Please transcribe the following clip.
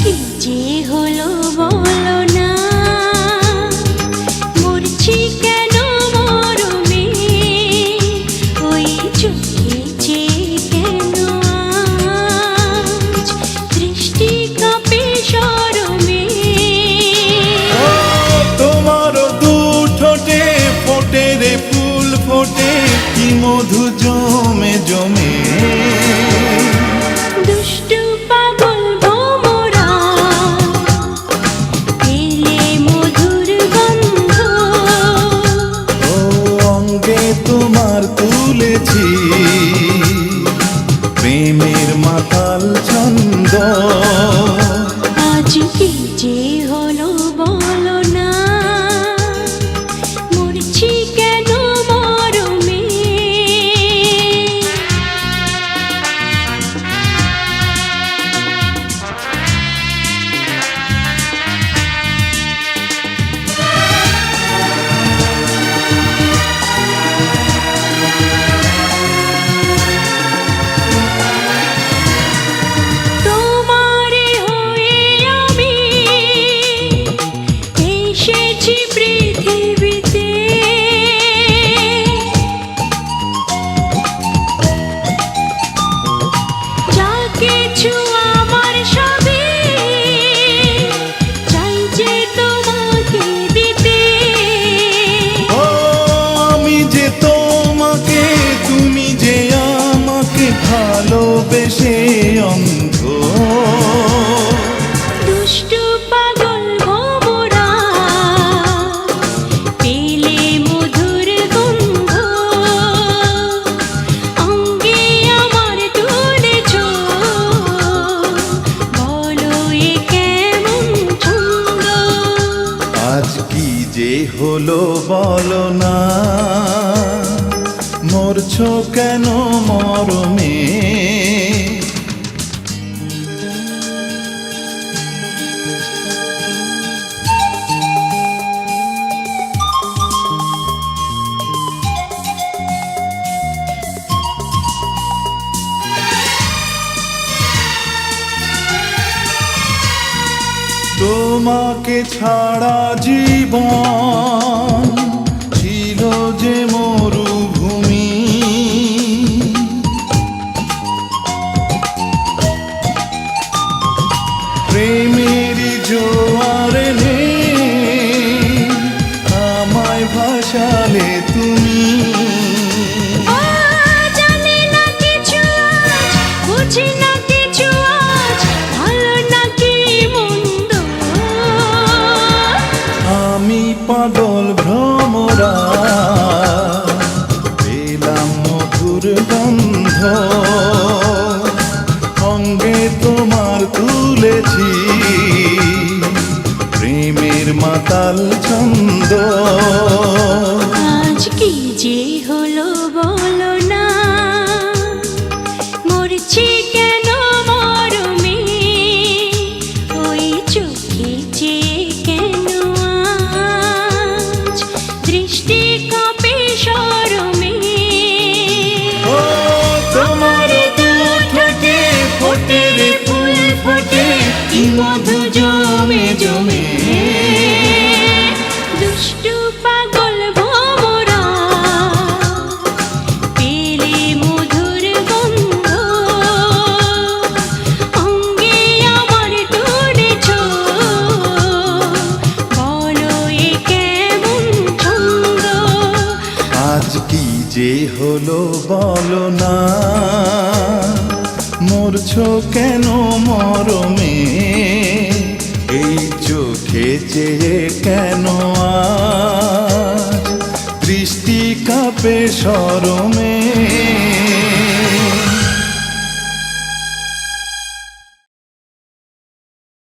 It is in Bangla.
কি যে হলো বলো না, মরছি কেন মরমে, ওই চোখে চেয়ে কেন আজ দৃষ্টি কাঁপে শরমে। তোমার দু ঠোঁটে ফোটে রে ফুল ফোটে, কি মধু জমে জমে। দুষ্টু পাগল ভোমরা পেলে মধুর গন্ধ, ও অঙ্গে তোমার তুলেছি প্রেমের মাতাল ছন্দ। আজ কি যে হলো বলো না, মরছি কেন মরমে। তোমারে হয়ে আমি এসেছি পৃথিবীতে, যা কিছু আমার সবই চাই যে তোমাকে দিতে। ও আমি যে তোমাকে, তুমি যে আমাকে ভালোবেসে অন্ধ। দুষ্টু পাগল ভোমরা পেলে মধুর গন্ধ, অঙ্গে আমার তুলেছ, বলো এ কেমন ছন্দ। আজ কি যে হলো বলো না, মরছো কেন মরমে। তোমাকে ছাড়া জীবন ছিল যে মরুভূমি, প্রেমেরই জোয়ার এনে আমায় ভাসালে তুমি। জানি না কিছু আজ, বুঝি না কিছু আজ, ভালো নাকি মন্দ। আমি পাগল ভ্রমরা পেলাম মধুর গন্ধ, অঙ্গে তোমার তুলেছি প্রেমের মাতাল ছন্দ। আজ কি যে হলো বলো না, মরছি কেন মরমে, ওই চোখে চেয়ে কেন আজ দৃষ্টি কাঁপে শরমে। ও তোমার দু ঠোঁটে ফোটে রে ফুল ফোটে, কি মধু জমে জমে। দুষ্টু পাগল ভোমরা পেলে মধুর গন্ধ, অঙ্গে আমার তুলেছ, বলো এ কেমন ছন্দ। আজ কি যে হলো বলো না, মরছো কেন মরমে। এই চোখে চেয়ে কেন আজ দৃষ্টি কাঁপে শরমে।